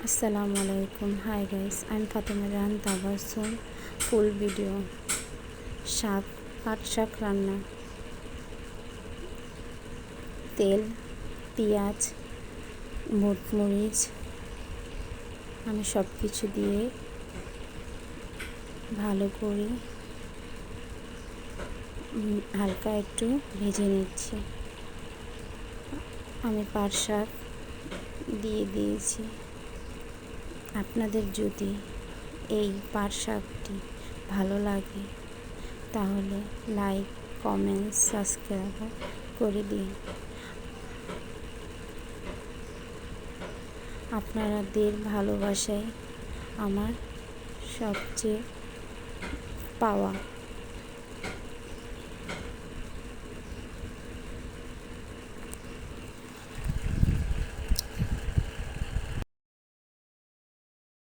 Assalamualaikum. Hi guys, I'm Fatima Jan Tabassum. Full video পাট শাক রান্না। তেল, পেঁয়াজ, মরিচ আমি সব কিছু দিয়ে ভালো করে হালকা একটু ভেজে নিচ্ছি। আমি পাট শাক দিয়ে দিয়েছি। আপনাদের যদি এই পাট শাকটি ভালো লাগে তাহলে লাইক, কমেন্ট, সাবস্ক্রাইব করে দিন। আপনাদের ভালোবাসায় আমার সবচেয়ে পাওয়া।